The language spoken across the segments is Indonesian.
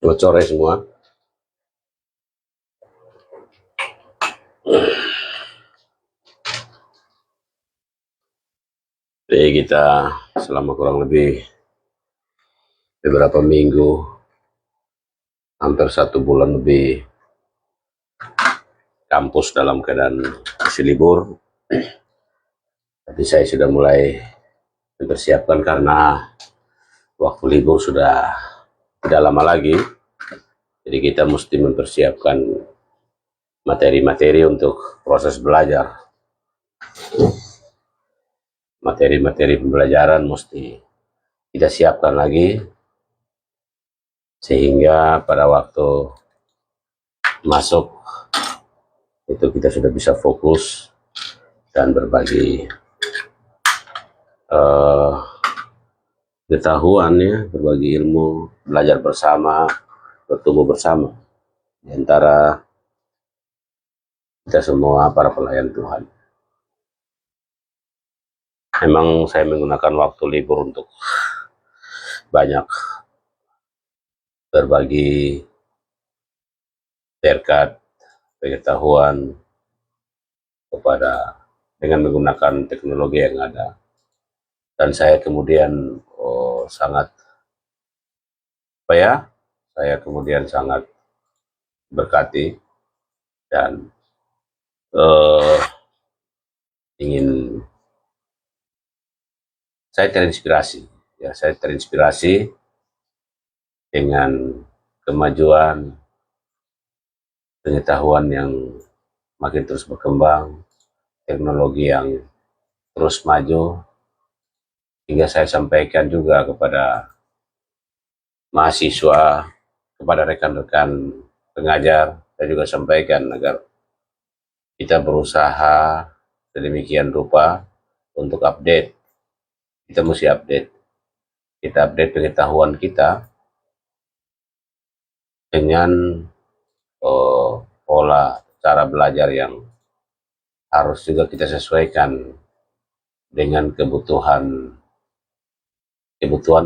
Selamat sore semua. Jadi kita selama kurang lebih beberapa minggu, hampir 1 bulan lebih, kampus dalam keadaan masih libur. Tapi saya sudah mulai mempersiapkan karena waktu libur sudah tidak lama lagi. Jadi kita mesti mempersiapkan materi-materi untuk proses belajar. Materi-materi pembelajaran mesti kita siapkan lagi sehingga pada waktu masuk itu kita sudah bisa fokus dan berbagi pengetahuan, berbagi ilmu, belajar bersama, bertumbuh bersama di antara kita semua para pelayan Tuhan. Memang saya menggunakan waktu libur untuk banyak berbagi terkait pengetahuan dengan menggunakan teknologi yang ada. Dan saya kemudian sangat berkati dan saya terinspirasi dengan kemajuan pengetahuan yang makin terus berkembang, teknologi yang terus maju, hingga saya sampaikan juga kepada mahasiswa, kepada rekan-rekan pengajar, saya juga sampaikan agar kita berusaha sedemikian rupa untuk update. Kita mesti update. Kita update pengetahuan kita dengan pola cara belajar yang harus juga kita sesuaikan dengan kebutuhan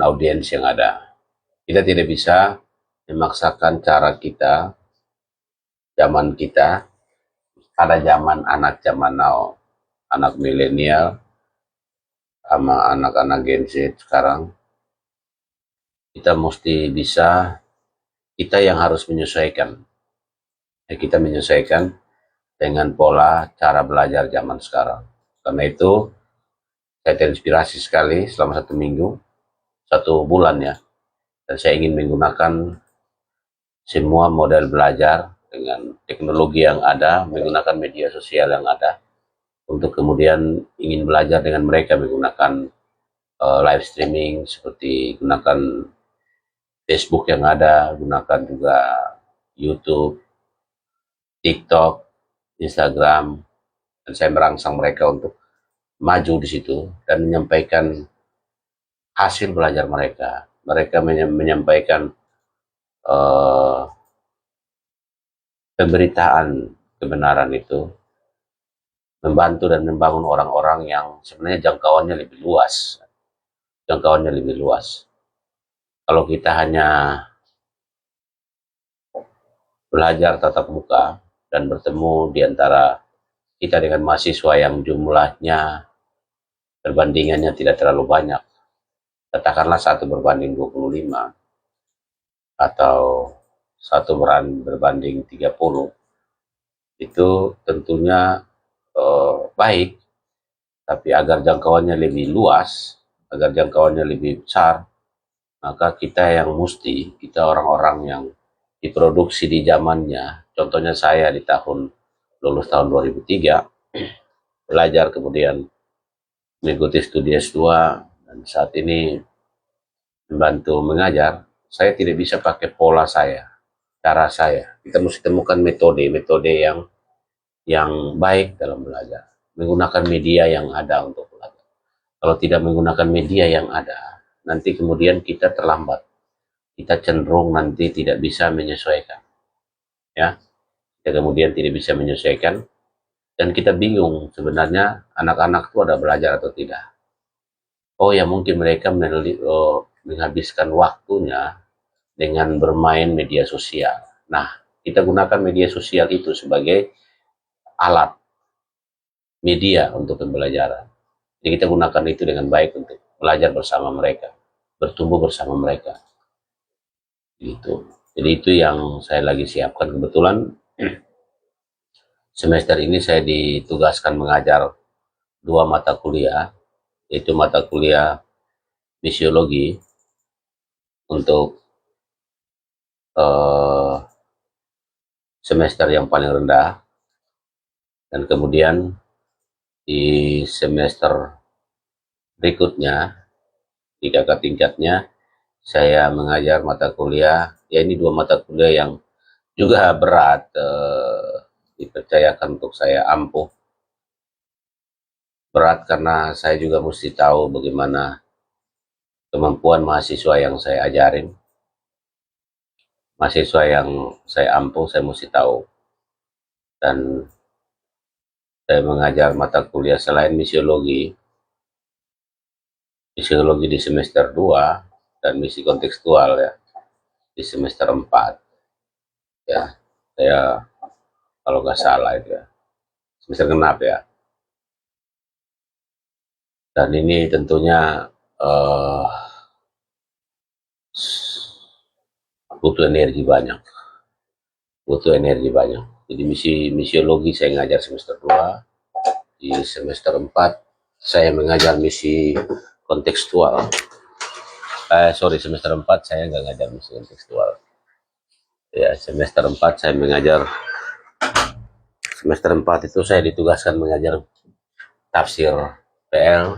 audiens yang ada. Kita tidak bisa memaksakan cara kita, zaman kita, pada zaman now, anak milenial sama anak-anak Gen Z sekarang. Kita mesti bisa, kita yang harus menyesuaikan. Kita menyesuaikan dengan pola cara belajar zaman sekarang. Karena itu saya terinspirasi sekali selama 1 bulan ya. Dan saya ingin menggunakan semua model belajar dengan teknologi yang ada, menggunakan media sosial yang ada, untuk kemudian ingin belajar dengan mereka menggunakan live streaming, seperti gunakan Facebook yang ada, gunakan juga YouTube, TikTok, Instagram, dan saya merangsang mereka untuk maju di situ dan menyampaikan hasil belajar mereka. Mereka menyampaikan pemberitaan kebenaran itu, membantu dan membangun orang-orang yang sebenarnya jangkauannya lebih luas. Kalau kita hanya belajar tatap muka dan bertemu di antara kita dengan mahasiswa yang jumlahnya perbandingannya tidak terlalu banyak, katakanlah 1:25 atau 1:30, itu tentunya baik, tapi agar jangkauannya lebih luas, agar jangkauannya lebih besar, maka kita orang-orang yang diproduksi di zamannya, contohnya saya lulus tahun 2003, belajar kemudian mengikuti studi S2, dan saat ini membantu mengajar. Saya tidak bisa pakai pola cara saya. Kita mesti temukan metode yang baik dalam belajar, menggunakan media yang ada untuk belajar. Kalau tidak menggunakan media yang ada, nanti kemudian kita terlambat, kita cenderung nanti tidak bisa menyesuaikan, ya. Kita kemudian tidak bisa menyesuaikan, dan kita bingung sebenarnya anak-anak itu ada belajar atau tidak. Oh ya, mungkin mereka menghabiskan waktunya dengan bermain media sosial. Nah, kita gunakan media sosial itu sebagai alat media untuk pembelajaran. Jadi kita gunakan itu dengan baik untuk belajar bersama mereka, bertumbuh bersama mereka. Gitu. Jadi itu yang saya lagi siapkan. Kebetulan semester ini saya ditugaskan mengajar 2 mata kuliah, yaitu mata kuliah misiologi untuk eh, semester yang paling rendah, dan kemudian di semester berikutnya di kakak tingkatnya saya mengajar mata kuliah, ya ini 2 mata kuliah yang juga berat, dipercayakan untuk saya ampuh. Berat karena saya juga mesti tahu bagaimana kemampuan mahasiswa yang saya ajarin. Mahasiswa yang saya ampuh, saya mesti tahu. Dan saya mengajar mata kuliah selain misiologi di semester 2 dan misi kontekstual ya di semester 4 ya. Saya kalau nggak salah itu ya semester genap ya. Dan ini tentunya uh, butuh energi banyak, Jadi misiologi saya ngajar semester 2, di semester 4 saya mengajar misi kontekstual. Semester 4 saya nggak ngajar misi kontekstual. Ya, semester 4 itu saya ditugaskan mengajar tafsir PL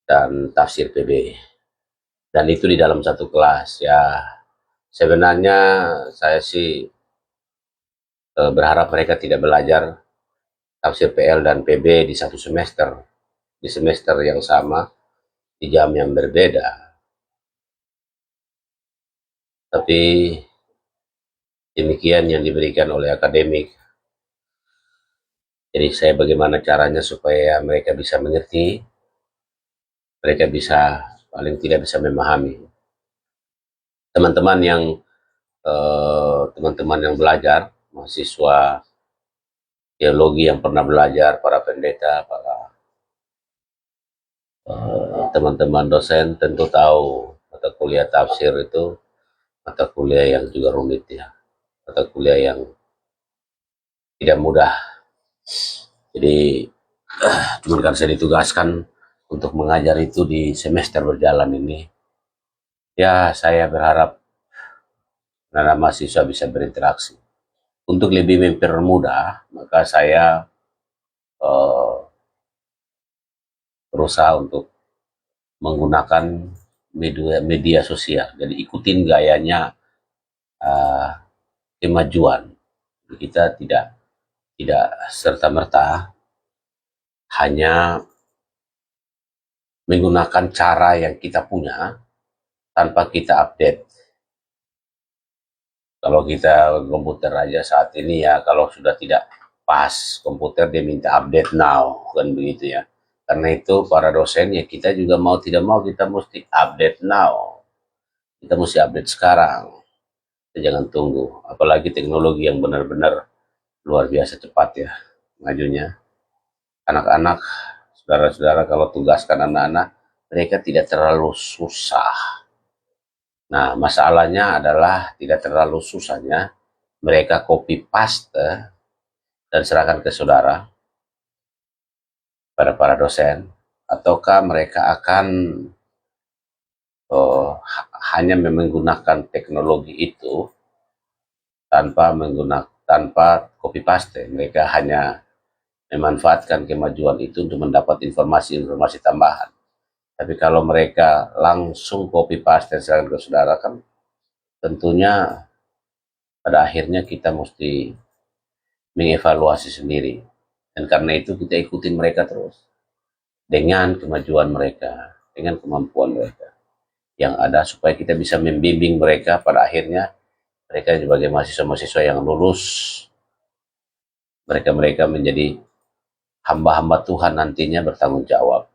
dan tafsir PB. Dan itu di dalam satu kelas ya. Sebenarnya saya sih berharap mereka tidak belajar tafsir PL dan PB di satu semester, di semester yang sama, di jam yang berbeda. Tapi demikian yang diberikan oleh akademik. Jadi saya bagaimana caranya supaya mereka bisa mengerti, mereka bisa paling tidak bisa memahami. Teman-teman yang belajar, mahasiswa teologi yang pernah belajar, para pendeta, para teman-teman dosen tentu tahu mata kuliah tafsir itu mata kuliah yang juga rumit ya, mata kuliah yang tidak mudah. Jadi cuman kan saya ditugaskan untuk mengajar itu di semester berjalan ini. Ya saya berharap anak mahasiswa bisa berinteraksi. Untuk lebih mempermudah, maka saya eh, berusaha untuk menggunakan media sosial. Jadi ikutin gayanya eh, kemajuan. Kita tidak serta merta hanya menggunakan cara yang kita punya tanpa kita update. Kalau kita komputer aja saat ini ya, kalau sudah tidak pas komputer dia minta update now, kan begitu ya. Karena itu para dosen ya kita juga mau tidak mau kita mesti update now. Kita mesti update sekarang. Kita jangan tunggu. Apalagi teknologi yang benar-benar luar biasa cepat ya majunya. Anak-anak, saudara-saudara kalau tugaskan anak-anak, mereka tidak terlalu susah. Nah, masalahnya adalah tidak terlalu susahnya mereka copy paste dan serahkan ke saudara pada para dosen, ataukah mereka akan hanya menggunakan teknologi itu tanpa copy paste. Mereka hanya memanfaatkan kemajuan itu untuk mendapat informasi-informasi tambahan. Tapi kalau mereka langsung copy paste dan serahkan ke saudara, kan tentunya pada akhirnya kita mesti mengevaluasi sendiri. Dan karena itu kita ikutin mereka terus. Dengan kemajuan mereka, dengan kemampuan mereka yang ada, supaya kita bisa membimbing mereka pada akhirnya mereka sebagai mahasiswa-mahasiswa yang lulus, mereka menjadi hamba-hamba Tuhan nantinya bertanggung jawab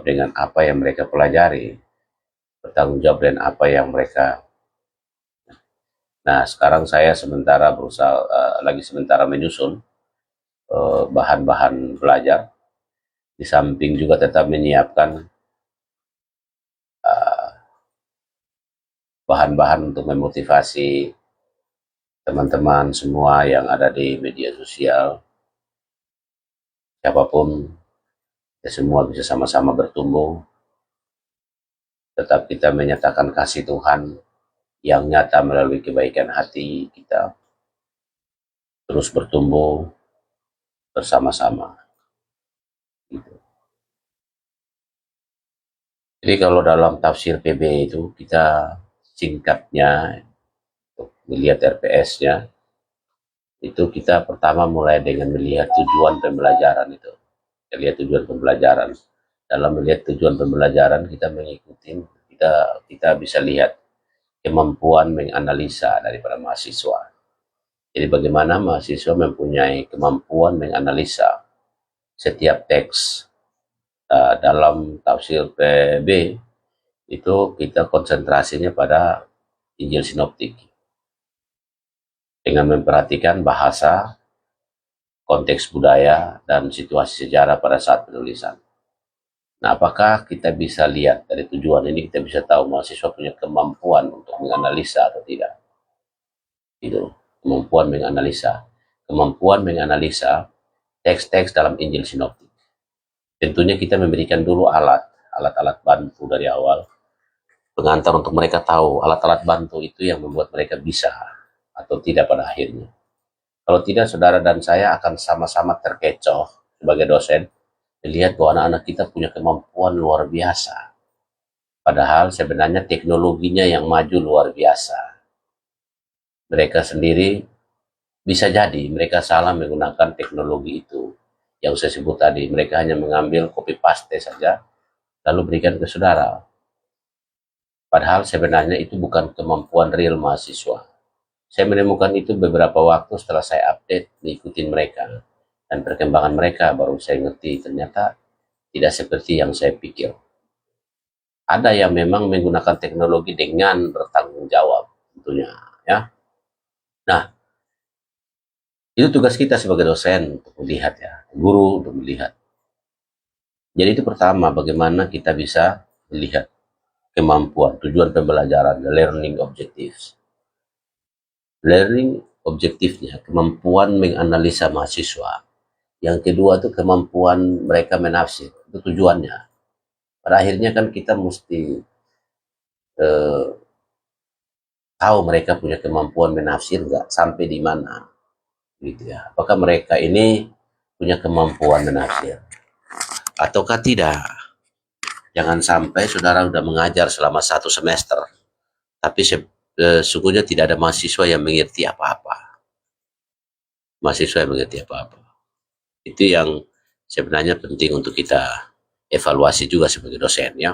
dengan apa yang mereka pelajari. bertanggung jawab dengan apa yang mereka. Nah, sekarang saya sementara berusaha lagi sementara menyusun bahan-bahan belajar, di samping juga tetap menyiapkan bahan-bahan untuk memotivasi teman-teman semua yang ada di media sosial, siapapun, kita semua bisa sama-sama bertumbuh, tetap kita menyatakan kasih Tuhan yang nyata melalui kebaikan hati kita, terus bertumbuh bersama-sama. Gitu. Jadi kalau dalam tafsir PB itu kita singkatnya untuk melihat RPS-nya, itu kita pertama mulai dengan melihat tujuan pembelajaran itu. Kita lihat tujuan pembelajaran. Dalam melihat tujuan pembelajaran kita mengikuti, kita bisa lihat kemampuan menganalisa daripada mahasiswa. Jadi bagaimana mahasiswa mempunyai kemampuan menganalisa setiap teks dalam tafsir PB itu kita konsentrasinya pada Injil Sinoptik dengan memperhatikan bahasa, konteks budaya, dan situasi sejarah pada saat penulisan. Nah, apakah kita bisa lihat dari tujuan ini kita bisa tahu mahasiswa punya kemampuan untuk menganalisa atau tidak? Itu kemampuan menganalisa teks-teks dalam Injil Sinoptik. Tentunya kita memberikan dulu alat-alat bantu dari awal, pengantar untuk mereka tahu alat-alat bantu itu yang membuat mereka bisa atau tidak pada akhirnya. Kalau tidak, saudara dan saya akan sama-sama terkecoh sebagai dosen, melihat bahwa anak-anak kita punya kemampuan luar biasa. Padahal sebenarnya teknologinya yang maju luar biasa. Mereka sendiri bisa jadi mereka salah menggunakan teknologi itu. Yang saya sebut tadi, mereka hanya mengambil copy paste saja, lalu berikan ke saudara. Padahal sebenarnya itu bukan kemampuan real mahasiswa. Saya menemukan itu beberapa waktu setelah saya update, mengikuti mereka. Dan perkembangan mereka baru saya ngerti ternyata tidak seperti yang saya pikir. Ada yang memang menggunakan teknologi dengan bertanggung jawab tentunya, ya. Nah, itu tugas kita sebagai dosen untuk melihat, ya, guru untuk melihat. Jadi itu pertama, bagaimana kita bisa melihat kemampuan, tujuan pembelajaran, learning objectives. Learning objektifnya, kemampuan menganalisa mahasiswa. Yang kedua itu kemampuan mereka menafsir, itu tujuannya. Pada akhirnya kan kita mesti tahu mereka punya kemampuan menafsir nggak, sampai di mana, gitu ya. Apakah mereka ini punya kemampuan menafsir ataukah tidak? Jangan sampai saudara sudah mengajar selama 1 semester, tapi sesungguhnya tidak ada mahasiswa yang mengerti apa-apa. Mahasiswa yang mengerti apa-apa. Itu yang sebenarnya penting untuk kita evaluasi juga sebagai dosen, ya.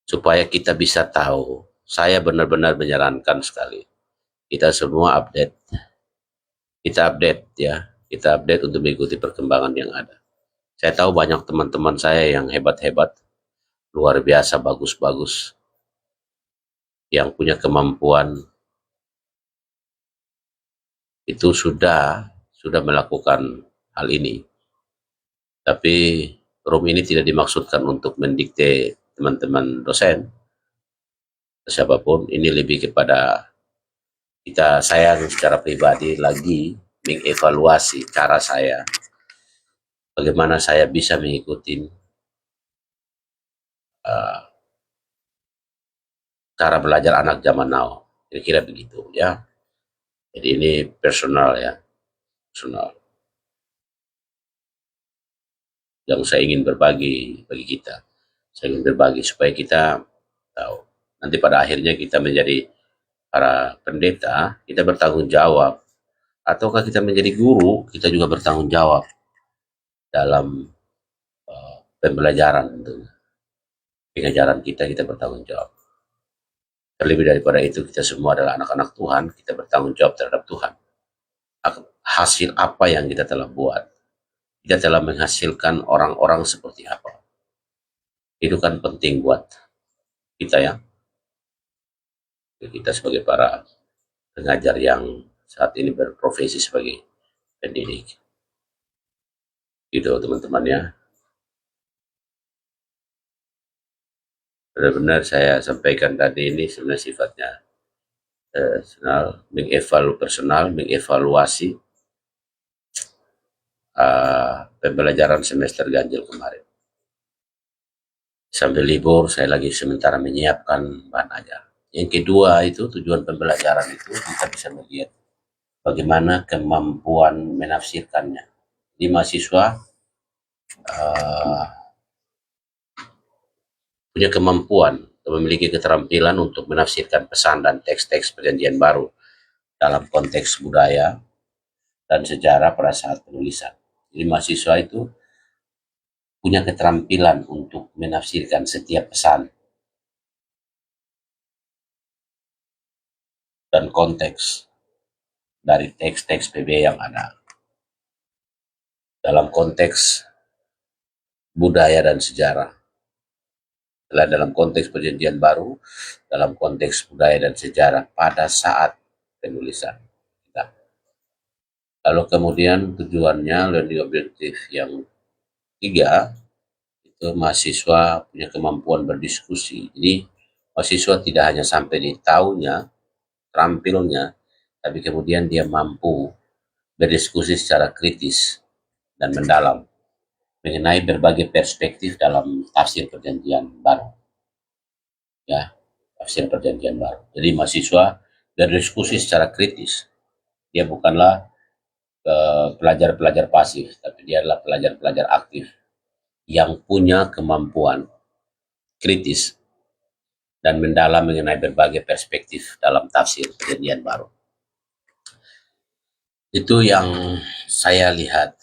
Supaya kita bisa tahu, saya benar-benar menyarankan sekali. Kita semua update. Kita update, ya. Kita update untuk mengikuti perkembangan yang ada. Saya tahu banyak teman-teman saya yang hebat-hebat, luar biasa, bagus-bagus, yang punya kemampuan itu sudah melakukan hal ini. Tapi room ini tidak dimaksudkan untuk mendikte teman-teman dosen, siapapun. Ini lebih kepada saya secara pribadi lagi mengevaluasi cara saya, bagaimana saya bisa mengikuti cara belajar anak zaman now, kira-kira begitu, ya. Jadi ini personal, ya, personal yang saya ingin berbagi bagi kita. Saya ingin berbagi supaya kita tahu. Nanti pada akhirnya kita menjadi para pendeta, kita bertanggung jawab. Ataukah kita menjadi guru, kita juga bertanggung jawab dalam pembelajaran tentunya. Pengajaran kita bertanggung jawab. Terlebih daripada itu, kita semua adalah anak-anak Tuhan, kita bertanggung jawab terhadap Tuhan. Hasil apa yang kita telah buat, kita telah menghasilkan orang-orang seperti apa. Itu kan penting buat kita ya, kita sebagai para pengajar yang saat ini berprofesi sebagai pendidik. Gitu teman-teman ya. Benar-benar saya sampaikan tadi ini sebenarnya sifatnya personal, mengevaluasi pembelajaran semester ganjil kemarin. Sambil libur, saya lagi sementara menyiapkan bahan ajar. Yang kedua itu tujuan pembelajaran itu kita bisa melihat bagaimana kemampuan menafsirkannya. Di mahasiswa punya kemampuan atau memiliki keterampilan untuk menafsirkan pesan dan teks-teks perjanjian baru dalam konteks budaya dan sejarah pada saat penulisan. Jadi mahasiswa itu punya keterampilan untuk menafsirkan setiap pesan dan konteks dari teks-teks PB yang ada. Dalam konteks budaya dan sejarah. Dalam konteks perjanjian baru, dalam konteks budaya dan sejarah pada saat penulisan. Lalu kemudian tujuannya, learning objektif yang tiga, itu mahasiswa punya kemampuan berdiskusi. Jadi mahasiswa tidak hanya sampai di tahunya, terampilnya, tapi kemudian dia mampu berdiskusi secara kritis dan mendalam mengenai berbagai perspektif dalam tafsir perjanjian baru. Ya, tafsir perjanjian baru. Jadi mahasiswa berdiskusi secara kritis. Dia bukanlah pelajar-pelajar pasif, tapi dia adalah pelajar-pelajar aktif yang punya kemampuan kritis dan mendalam mengenai berbagai perspektif dalam tafsir perjanjian baru. Itu yang saya lihat,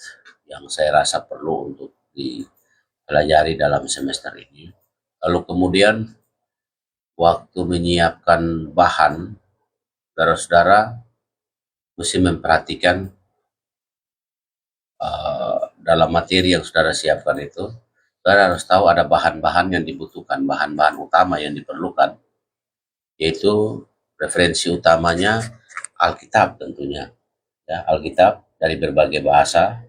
yang saya rasa perlu untuk dipelajari dalam semester ini. Lalu kemudian waktu menyiapkan bahan, saudara-saudara mesti memperhatikan dalam materi yang saudara siapkan itu, saudara harus tahu ada bahan-bahan yang dibutuhkan, bahan-bahan utama yang diperlukan, yaitu referensi utamanya Alkitab tentunya, ya, Alkitab dari berbagai bahasa,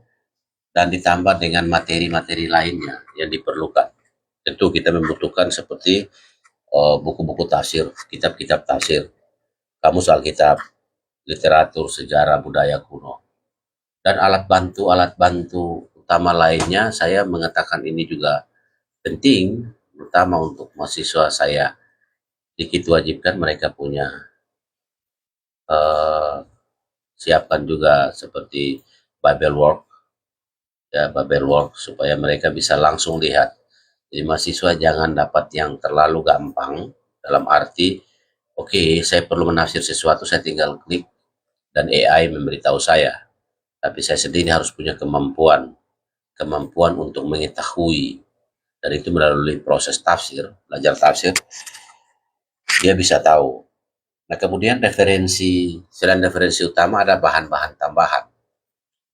dan ditambah dengan materi-materi lainnya yang diperlukan. Tentu kita membutuhkan seperti buku-buku tafsir, kitab-kitab tafsir, kamus Alkitab, literatur sejarah budaya kuno, dan alat bantu utama lainnya. Saya mengatakan ini juga penting, terutama untuk mahasiswa saya sedikit wajibkan mereka punya siapkan juga seperti Bible Work, ya, Bible Work, supaya mereka bisa langsung lihat. Jadi mahasiswa jangan dapat yang terlalu gampang, dalam arti oke, saya perlu menafsir sesuatu, saya tinggal klik dan AI memberitahu saya. Tapi saya sendiri harus punya kemampuan untuk mengetahui, dan itu melalui proses tafsir, belajar tafsir, dia bisa tahu. Nah kemudian selain referensi utama ada bahan-bahan tambahan.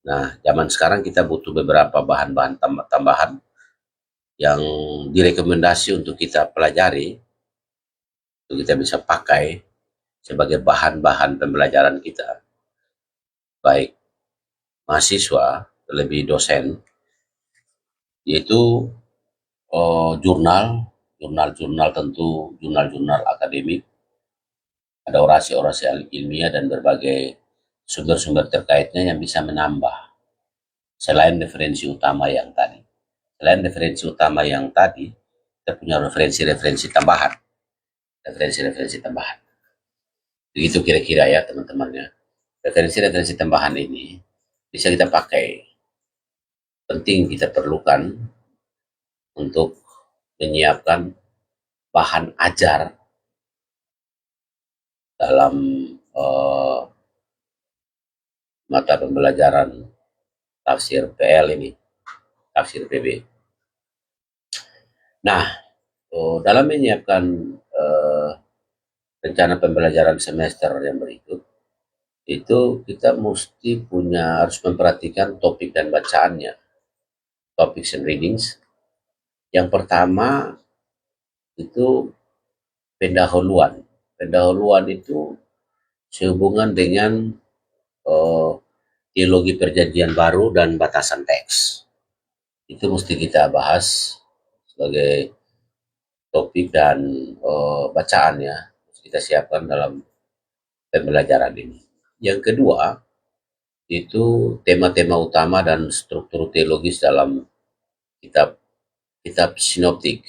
Nah zaman sekarang kita butuh beberapa bahan-bahan tambahan yang direkomendasi untuk kita pelajari, untuk kita bisa pakai sebagai bahan-bahan pembelajaran kita, baik mahasiswa, lebih dosen, yaitu jurnal tentu, jurnal akademik, ada orasi-orasi ilmiah dan berbagai sumber-sumber terkaitnya yang bisa menambah selain referensi utama yang tadi. Selain referensi utama yang tadi, kita punya referensi-referensi tambahan. Referensi-referensi tambahan. Begitu kira-kira ya teman-teman ya. Referensi-referensi tambahan ini bisa kita pakai. Penting kita perlukan untuk menyiapkan bahan ajar dalam mata pembelajaran tafsir PL ini, tafsir PB. Nah, dalam menyiapkan rencana pembelajaran semester yang berikut, itu kita harus memperhatikan topik dan bacaannya, topics and readings. Yang pertama itu pendahuluan. Pendahuluan itu sehubungan dengan eh, teologi perjanjian baru dan batasan teks. Itu mesti kita bahas sebagai topik dan bacaan ya. Kita siapkan dalam pembelajaran ini. Yang kedua, itu tema-tema utama dan struktur teologis dalam kitab kitab sinoptik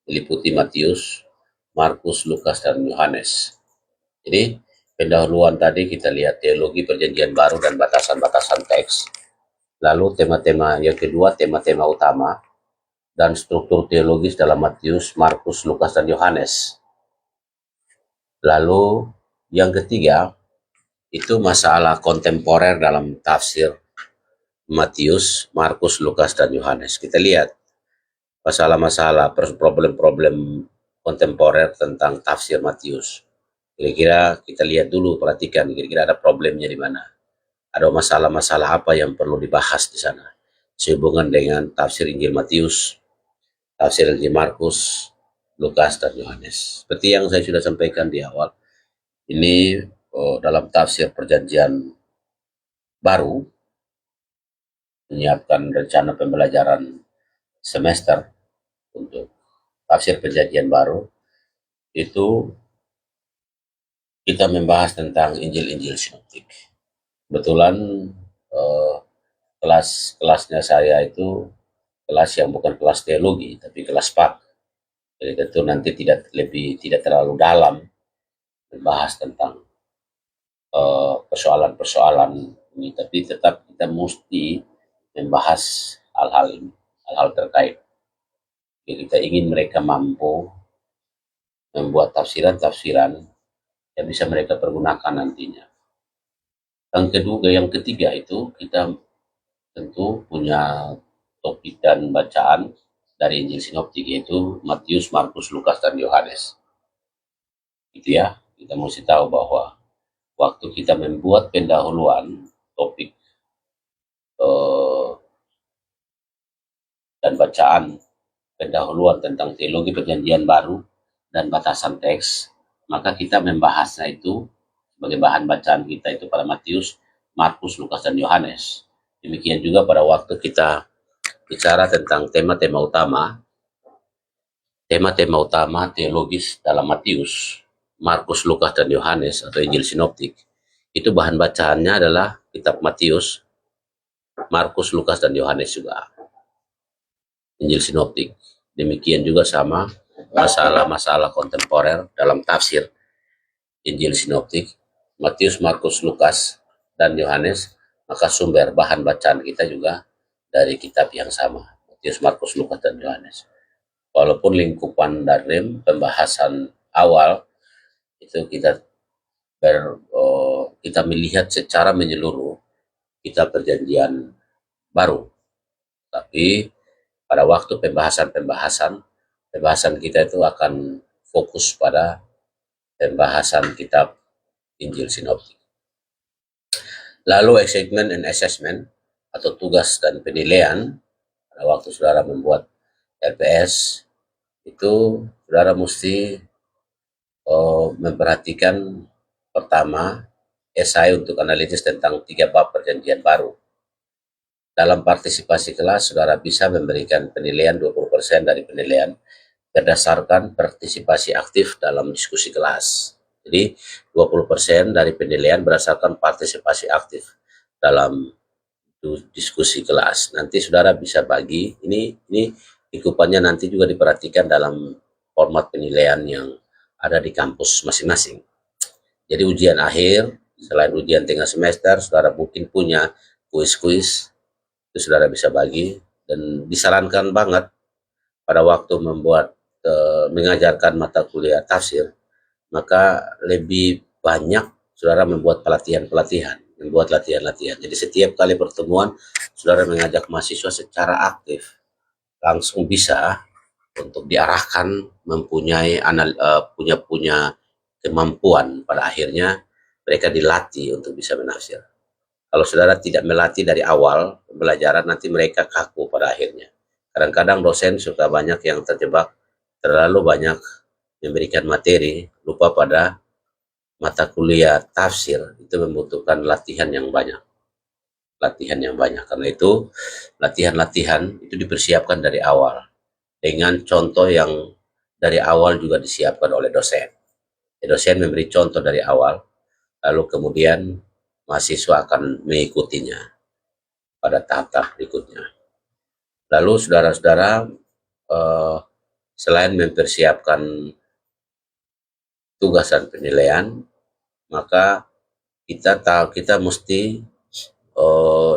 meliputi Matius, Markus, Lukas, dan Yohanes. Jadi pendahuluan tadi kita lihat teologi perjanjian baru dan batasan-batasan teks. Lalu tema-tema yang kedua, tema-tema utama dan struktur teologis dalam Matius, Markus, Lukas, dan Yohanes. Lalu yang ketiga, itu masalah kontemporer dalam tafsir Matius, Markus, Lukas, dan Yohanes. Kita lihat masalah-masalah, problem-problem kontemporer tentang tafsir Matius. Kira-kira kita lihat dulu, perhatikan, kira-kira ada problemnya di mana. Ada masalah-masalah apa yang perlu dibahas di sana. Sehubungan dengan tafsir Injil Matius, tafsir Injil Markus, Lukas, dan Yohanes. Seperti yang saya sudah sampaikan di awal, ini dalam tafsir perjanjian baru, menyiapkan rencana pembelajaran semester untuk tafsir perjanjian baru, itu kita membahas tentang Injil-Injil sinoptik. Kebetulan kelas-kelasnya saya itu kelas yang bukan kelas teologi, tapi kelas pak. Jadi tentu nanti tidak terlalu dalam membahas tentang persoalan-persoalan ini, tapi tetap kita mesti membahas hal-hal ini, hal-hal terkait. Jadi kita ingin mereka mampu membuat tafsiran-tafsiran yang bisa mereka pergunakan nantinya. Yang ketiga itu kita tentu punya topik dan bacaan dari Injil sinoptik, yaitu Matius, Markus, Lukas, dan Yohanes. Itu ya, kita mesti tahu bahwa waktu kita membuat pendahuluan topik dan bacaan pendahuluan tentang teologi perjanjian baru dan batasan teks, maka kita membahasnya itu sebagai bahan bacaan kita itu pada Matius, Markus, Lukas, dan Yohanes. Demikian juga pada waktu kita bicara tentang tema-tema utama teologis dalam Matius, Markus, Lukas, dan Yohanes atau Injil sinoptik. Itu bahan bacaannya adalah kitab Matius, Markus, Lukas, dan Yohanes juga. Injil sinoptik. Demikian juga sama masalah-masalah kontemporer dalam tafsir Injil sinoptik, Matius, Markus, Lukas, dan Yohanes, maka sumber bahan bacaan kita juga dari kitab yang sama, Matius, Markus, Lukas, dan Yohanes. Walaupun lingkupan dalam pembahasan awal itu kita melihat secara menyeluruh kitab perjanjian baru, tapi pada waktu pembahasan kita itu akan fokus pada pembahasan kitab Injil sinoptik. Lalu assignment and assessment atau tugas dan penilaian, pada waktu saudara membuat LPS itu saudara mesti memperhatikan pertama esai untuk analisis tentang 3 bab perjanjian baru. Dalam partisipasi kelas, saudara bisa memberikan penilaian 20% dari penilaian berdasarkan partisipasi aktif dalam diskusi kelas. Jadi 20% dari penilaian berdasarkan partisipasi aktif dalam diskusi kelas. Nanti saudara bisa bagi, ini lingkupannya nanti juga diperhatikan dalam format penilaian yang ada di kampus masing-masing. Jadi ujian akhir, selain ujian tengah semester, saudara mungkin punya kuis-kuis, itu saudara bisa bagi, dan disarankan banget pada waktu mengajarkan mata kuliah tafsir, maka lebih banyak saudara membuat latihan-latihan. Jadi setiap kali pertemuan saudara mengajak mahasiswa secara aktif, langsung bisa untuk diarahkan mempunyai punya kemampuan, pada akhirnya mereka dilatih untuk bisa menafsir. Kalau saudara tidak melatih dari awal pembelajaran, nanti mereka kaku pada akhirnya. Kadang-kadang dosen suka banyak yang terjebak terlalu banyak memberikan materi, lupa pada mata kuliah tafsir, itu membutuhkan latihan yang banyak. Latihan yang banyak. Karena itu, latihan-latihan itu dipersiapkan dari awal. Dengan contoh yang dari awal juga disiapkan oleh dosen. Dosen memberi contoh dari awal, lalu kemudian mahasiswa akan mengikutinya pada tahap-tahap berikutnya. Lalu saudara-saudara, eh, selain mempersiapkan tugas dan penilaian, maka kita mesti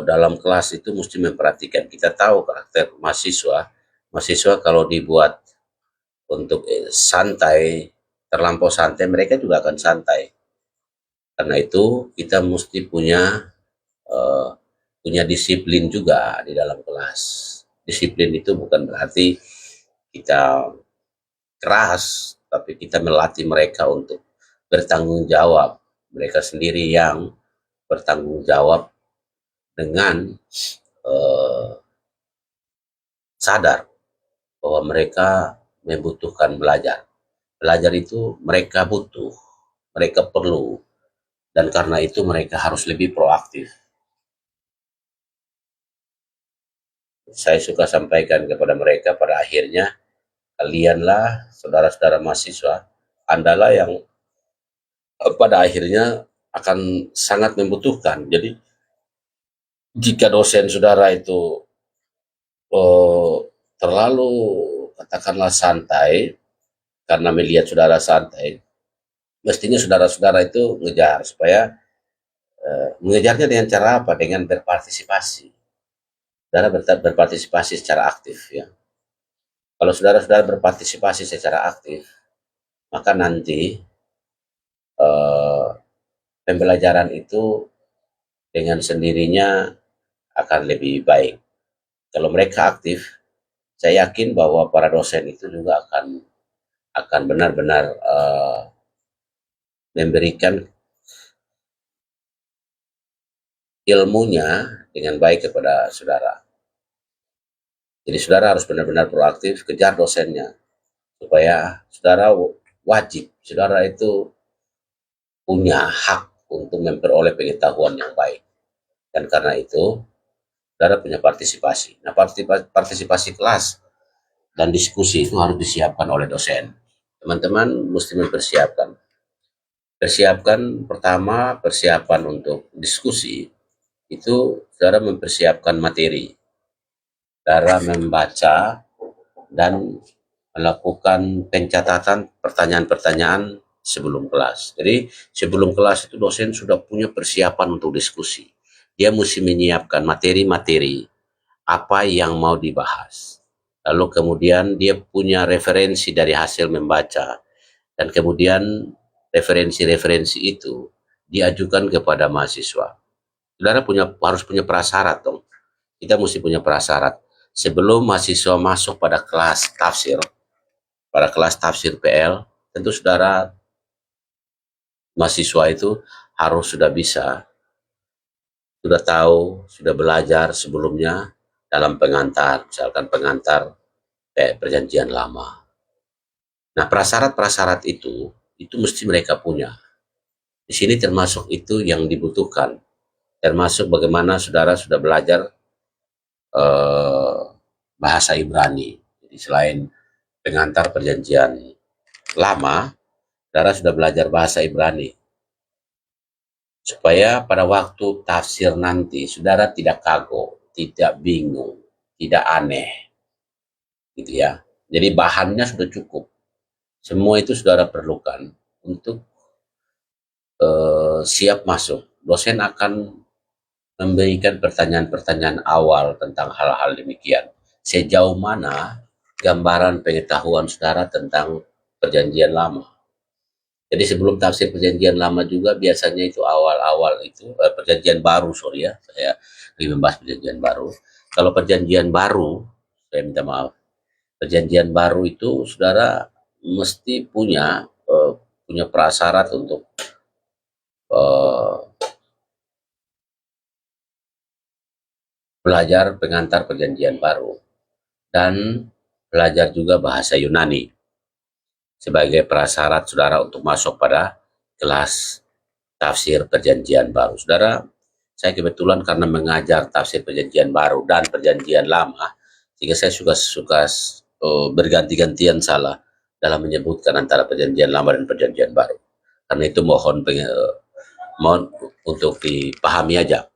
dalam kelas itu mesti memperhatikan. Kita tahu karakter mahasiswa. Mahasiswa kalau dibuat untuk santai, terlampau santai, mereka juga akan santai. Karena itu kita mesti uh, punya disiplin juga di dalam kelas. Disiplin itu bukan berarti kita keras, tapi kita melatih mereka untuk bertanggung jawab. Mereka sendiri yang bertanggung jawab dengan uh, sadar bahwa mereka membutuhkan belajar. Belajar itu mereka butuh, mereka perlu, dan karena itu mereka harus lebih proaktif. Saya suka sampaikan kepada mereka, pada akhirnya kalianlah saudara-saudara mahasiswa, andalah yang pada akhirnya akan sangat membutuhkan. Jadi jika dosen saudara itu oh, terlalu katakanlah santai, karena melihat saudara santai, mestinya saudara-saudara itu ngejar supaya mengejarnya dengan cara apa? Dengan berpartisipasi. Saudara berpartisipasi secara aktif ya. Kalau saudara-saudara berpartisipasi secara aktif, maka nanti eh, pembelajaran itu dengan sendirinya akan lebih baik. Kalau mereka aktif, saya yakin bahwa para dosen itu juga akan benar-benar memberikan ilmunya dengan baik kepada saudara. Jadi saudara harus benar-benar proaktif, kejar dosennya supaya saudara wajib, saudara itu punya hak untuk memperoleh pengetahuan yang baik. Dan karena itu, saudara punya partisipasi. Nah, partisipasi kelas dan diskusi itu harus disiapkan oleh dosen. Teman-teman mesti mempersiapkan. Persiapkan pertama, persiapan untuk diskusi, itu saudara mempersiapkan materi. Saudara membaca dan melakukan pencatatan pertanyaan-pertanyaan sebelum kelas. Jadi sebelum kelas itu dosen sudah punya persiapan untuk diskusi. Dia mesti menyiapkan materi-materi apa yang mau dibahas. Lalu kemudian dia punya referensi dari hasil membaca. Dan kemudian referensi-referensi itu diajukan kepada mahasiswa. Saudara harus punya prasyarat dong. Kita mesti punya prasyarat. Sebelum mahasiswa masuk pada kelas tafsir PL, tentu saudara mahasiswa itu harus sudah bisa, sudah tahu, sudah belajar sebelumnya dalam pengantar, misalkan pengantar perjanjian lama. Nah, prasyarat-prasyarat itu mesti mereka punya. Di sini termasuk itu yang dibutuhkan, termasuk bagaimana saudara sudah belajar eh, bahasa Ibrani. Jadi selain pengantar perjanjian lama, saudara sudah belajar bahasa Ibrani. Supaya pada waktu tafsir nanti, saudara tidak kagok, tidak bingung, tidak aneh, gitu ya. Jadi bahannya sudah cukup. Semua itu saudara perlukan untuk siap masuk. Dosen akan memberikan pertanyaan-pertanyaan awal tentang hal-hal demikian. Sejauh mana gambaran pengetahuan saudara tentang perjanjian lama. Jadi sebelum tafsir perjanjian lama juga biasanya itu awal-awal itu perjanjian baru, sorry ya, saya lagi membahas perjanjian baru. Kalau perjanjian baru, saya minta maaf, perjanjian baru itu saudara mesti punya prasyarat untuk eh, belajar pengantar perjanjian baru dan belajar juga bahasa Yunani. sebagai prasyarat saudara untuk masuk pada kelas tafsir perjanjian baru. Saudara, saya kebetulan karena mengajar tafsir perjanjian baru dan perjanjian lama, sehingga saya suka berganti-gantian salah dalam menyebutkan antara perjanjian lama dan perjanjian baru. Karena itu mohon untuk dipahami aja.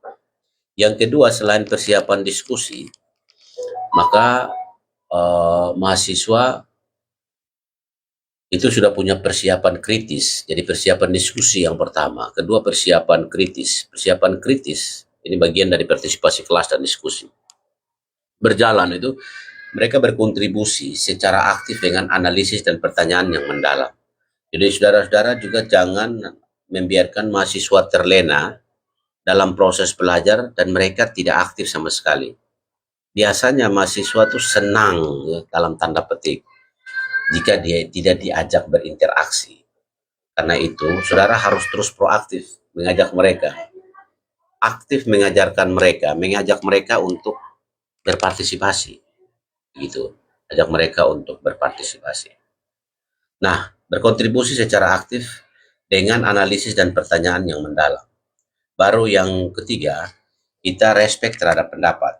Yang kedua, selain persiapan diskusi, maka mahasiswa itu sudah punya persiapan kritis. Jadi persiapan diskusi yang pertama. Kedua, persiapan kritis. Persiapan kritis ini bagian dari partisipasi kelas dan diskusi. Berjalan itu mereka berkontribusi secara aktif dengan analisis dan pertanyaan yang mendalam. Jadi saudara-saudara juga jangan membiarkan mahasiswa terlena dalam proses belajar dan mereka tidak aktif sama sekali. Biasanya mahasiswa itu senang ya, dalam tanda petik jika dia tidak diajak berinteraksi. Karena itu, saudara harus terus proaktif mengajak mereka, aktif mengajarkan mereka, mengajak mereka untuk berpartisipasi, gitu. Ajak mereka untuk berpartisipasi. Nah, berkontribusi secara aktif dengan analisis dan pertanyaan yang mendalam. Baru yang ketiga, kita respect terhadap pendapat.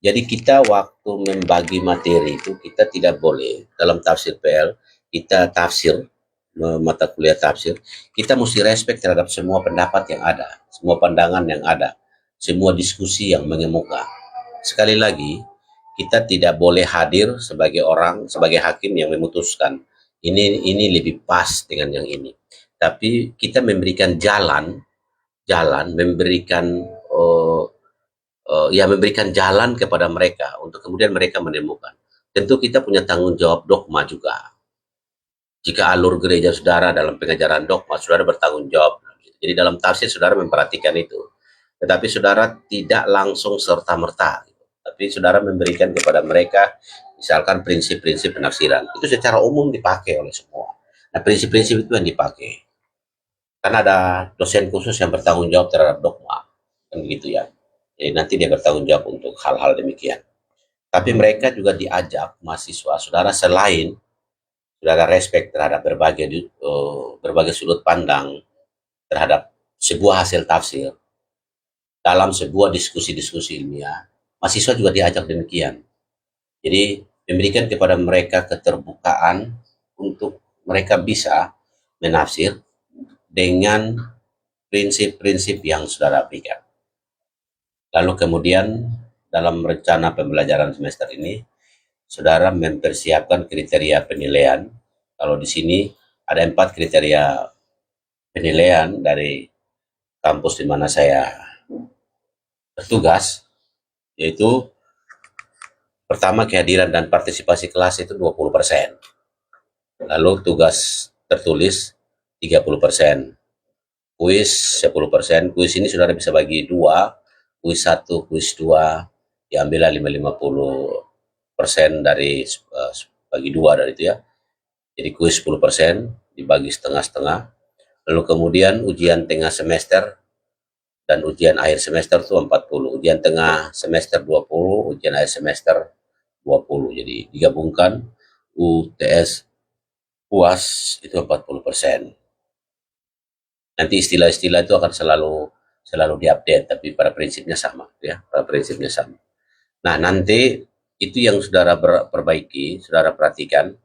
Jadi kita waktu membagi materi itu kita tidak boleh dalam tafsir PL, kita tafsir, mata kuliah tafsir, kita mesti respect terhadap semua pendapat yang ada, semua pandangan yang ada, semua diskusi yang mengemuka. Sekali lagi, kita tidak boleh hadir sebagai orang, sebagai hakim yang memutuskan ini lebih pas dengan yang ini. Tapi kita memberikan jalan, memberikan memberikan jalan kepada mereka untuk kemudian mereka menemukan. Tentu kita punya tanggung jawab dogma juga. Jika alur gereja saudara dalam pengajaran dogma, saudara bertanggung jawab. Jadi dalam tafsir saudara memperhatikan itu. Tetapi saudara tidak langsung serta-merta. Tapi saudara memberikan kepada mereka misalkan prinsip-prinsip penafsiran. Itu secara umum dipakai oleh semua. Nah, prinsip-prinsip itu yang dipakai. Karena ada dosen khusus yang bertanggung jawab terhadap dogma. Kan begitu ya. Jadi nanti dia bertanggung jawab untuk hal-hal demikian. Tapi mereka juga diajak mahasiswa, saudara, selain saudara respect terhadap berbagai sudut pandang terhadap sebuah hasil tafsir dalam sebuah diskusi-diskusi ilmiah, mahasiswa juga diajak demikian. Jadi memberikan kepada mereka keterbukaan untuk mereka bisa menafsir dengan prinsip-prinsip yang saudara berikan. Lalu kemudian dalam rencana pembelajaran semester ini, saudara mempersiapkan kriteria penilaian. Kalau di sini ada 4 kriteria penilaian dari kampus di mana saya bertugas, yaitu pertama kehadiran dan partisipasi kelas itu 20%. Lalu tugas tertulis 30%. Kuis 10%. Kuis ini saudara bisa bagi 2, kuis 1, kuis 2, diambillah 50% dari bagi 2 dari itu ya. Jadi kuis 10% dibagi setengah-setengah. Lalu kemudian ujian tengah semester dan ujian akhir semester itu 40. Ujian tengah semester 20, ujian akhir semester 20. Jadi digabungkan UTS UAS itu 40%. Nanti istilah-istilah itu akan selalu diupdate, tapi pada prinsipnya sama ya, pada prinsipnya sama. Nah, nanti itu yang saudara perbaiki, saudara perhatikan,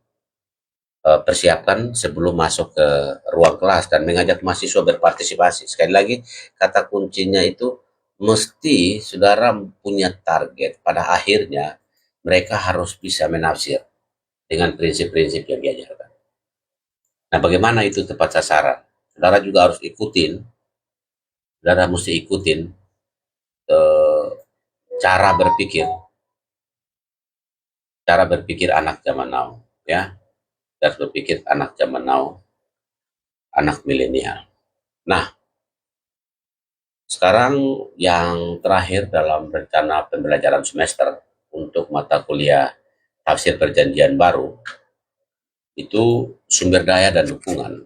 persiapkan sebelum masuk ke ruang kelas dan mengajak mahasiswa berpartisipasi. Sekali lagi, kata kuncinya itu mesti saudara punya target pada akhirnya mereka harus bisa menafsir dengan prinsip-prinsip yang diajarkan. Nah, bagaimana itu tepat sasaran? Saudara juga harus ikutin, saudara mesti ikutin cara berpikir anak zaman now, ya. Cara berpikir anak zaman now, anak milenial. Nah, sekarang yang terakhir dalam rencana pembelajaran semester untuk mata kuliah tafsir perjanjian baru itu sumber daya dan dukungan.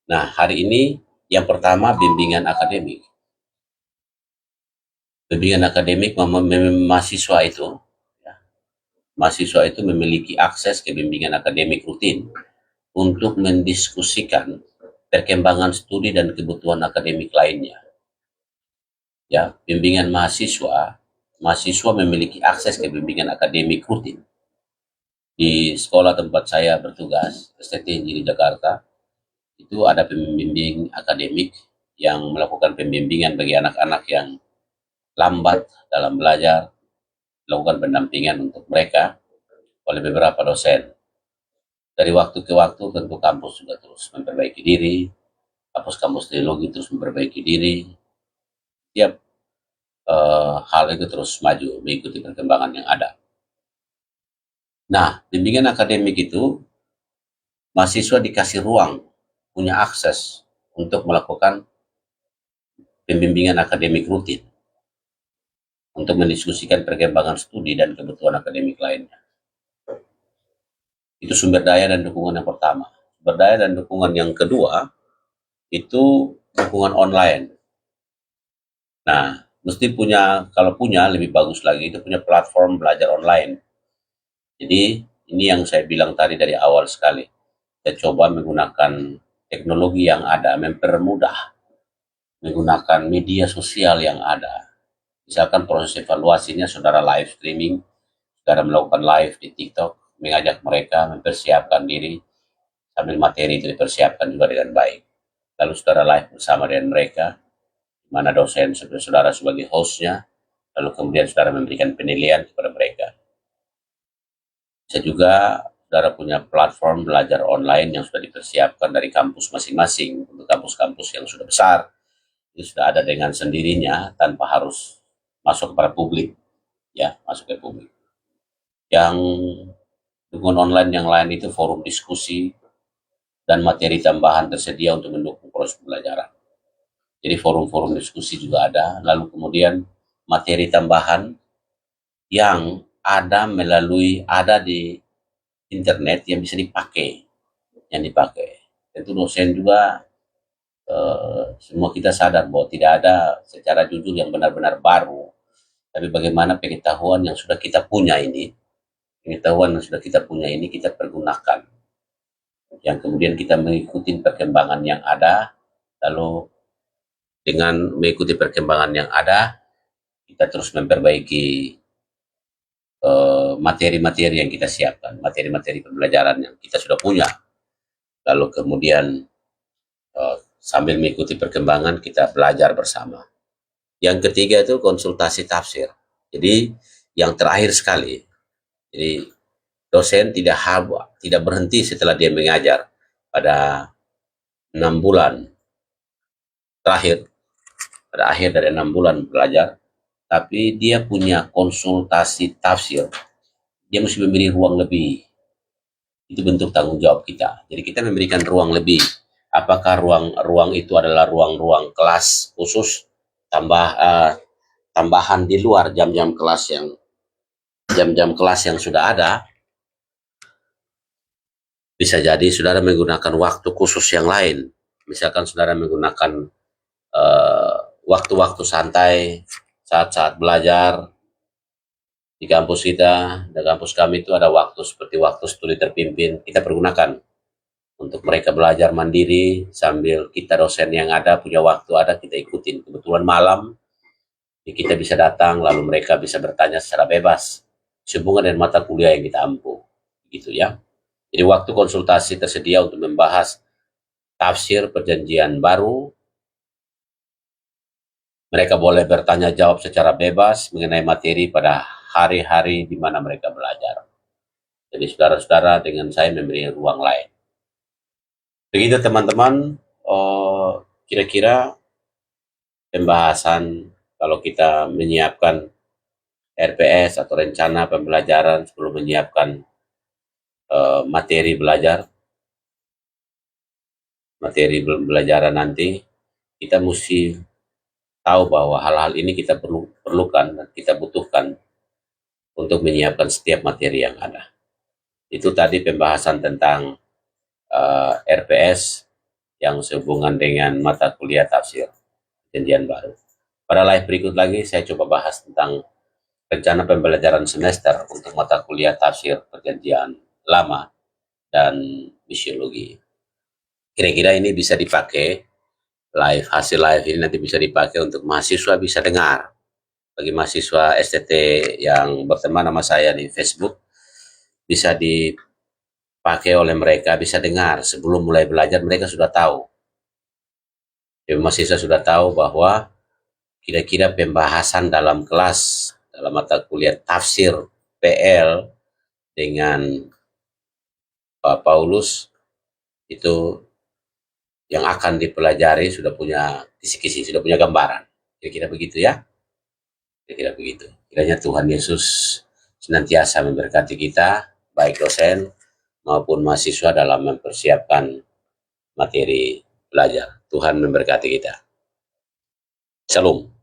Nah, hari ini yang pertama bimbingan akademik. Bimbingan akademik mahasiswa itu memiliki akses ke bimbingan akademik rutin untuk mendiskusikan perkembangan studi dan kebutuhan akademik lainnya. Ya, bimbingan mahasiswa, mahasiswa memiliki akses ke bimbingan akademik rutin. Di sekolah tempat saya bertugas, STT di Jakarta, itu ada pembimbing akademik yang melakukan pembimbingan bagi anak-anak yang lambat dalam belajar, melakukan pendampingan untuk mereka oleh beberapa dosen. Dari waktu ke waktu tentu kampus juga terus memperbaiki diri, kampus-kampus teknologi terus memperbaiki diri, tiap hal itu terus maju mengikuti perkembangan yang ada. Nah, bimbingan akademik itu mahasiswa dikasih ruang, punya akses untuk melakukan pembimbingan akademik rutin untuk mendiskusikan perkembangan studi dan kebutuhan akademik lainnya. Itu sumber daya dan dukungan yang pertama. Sumber daya dan dukungan yang kedua itu dukungan online. Nah, mesti punya, kalau punya lebih bagus lagi, itu punya platform belajar online. Jadi ini yang saya bilang tadi dari awal sekali. Kita coba menggunakan teknologi yang ada, mempermudah, menggunakan media sosial yang ada. Misalkan proses evaluasinya saudara live streaming, saudara melakukan live di TikTok, mengajak mereka mempersiapkan diri, sambil materi itu dipersiapkan juga dengan baik. Lalu saudara live bersama dengan mereka, di mana dosen saudara sebagai hostnya, lalu kemudian saudara memberikan penilaian kepada mereka. Bisa juga saudara punya platform belajar online yang sudah dipersiapkan dari kampus masing-masing. Untuk kampus-kampus yang sudah besar, itu sudah ada dengan sendirinya tanpa harus masuk kepada publik, ya, masuk ke publik. Yang dukungan online yang lain itu forum diskusi dan materi tambahan tersedia untuk mendukung proses pembelajaran. Jadi forum-forum diskusi juga ada, lalu kemudian materi tambahan yang ada di internet yang bisa dipakai, Tentu dosen juga semua kita sadar bahwa tidak ada secara jujur yang benar-benar baru, tapi bagaimana pengetahuan yang sudah kita punya ini, kita pergunakan, yang kemudian kita mengikuti perkembangan yang ada, lalu dengan mengikuti perkembangan yang ada, kita terus memperbaiki materi-materi yang kita siapkan, materi-materi pembelajaran yang kita sudah punya. Lalu kemudian sambil mengikuti perkembangan kita belajar bersama. Yang ketiga itu konsultasi tafsir. Jadi yang terakhir sekali, jadi dosen tidak berhenti setelah dia mengajar pada 6 bulan terakhir, pada akhir dari 6 bulan belajar, tapi dia punya konsultasi tafsir. Dia mesti memberi ruang lebih. Itu bentuk tanggung jawab kita. Jadi kita memberikan ruang lebih. Apakah ruang itu adalah ruang-ruang kelas khusus, tambahan di luar jam-jam kelas yang sudah ada. Bisa jadi saudara menggunakan waktu khusus yang lain. Misalkan saudara menggunakan waktu-waktu santai, saat-saat belajar di kampus kita, di kampus kami itu ada waktu seperti waktu studi terpimpin, kita pergunakan untuk mereka belajar mandiri sambil kita dosen yang ada punya waktu ada, kita ikutin. Kebetulan malam kita bisa datang, lalu mereka bisa bertanya secara bebas sehubungan dengan mata kuliah yang kita ampu, gitu ya. Jadi waktu konsultasi tersedia untuk membahas tafsir perjanjian baru. Mereka boleh bertanya jawab secara bebas mengenai materi pada hari-hari di mana mereka belajar. Jadi saudara-saudara dengan saya memberi ruang lain. Begitu teman-teman, kira-kira pembahasan kalau kita menyiapkan RPS atau rencana pembelajaran sebelum menyiapkan materi belajaran nanti, kita mesti tahu bahwa hal-hal ini kita perlukan dan kita butuhkan untuk menyiapkan setiap materi yang ada. Itu tadi pembahasan tentang RPS yang sehubungan dengan mata kuliah tafsir perjanjian baru. Pada live berikut lagi saya coba bahas tentang rencana pembelajaran semester untuk mata kuliah tafsir perjanjian lama, dan fisiologi. Kira-kira ini bisa dipakai hasil live ini nanti bisa dipakai untuk mahasiswa bisa dengar. Bagi mahasiswa STT yang berteman sama saya di Facebook, bisa dipakai oleh mereka, bisa dengar sebelum mulai belajar, mereka sudah tahu. Jadi mahasiswa sudah tahu bahwa kira-kira pembahasan dalam kelas, dalam mata kuliah tafsir PL dengan Pak Paulus itu yang akan dipelajari sudah punya kisi-kisi, sudah punya gambaran. Kira-kira begitu ya. Kira-kira begitu. Kiranya Tuhan Yesus senantiasa memberkati kita, baik dosen maupun mahasiswa dalam mempersiapkan materi belajar. Tuhan memberkati kita. Shalom.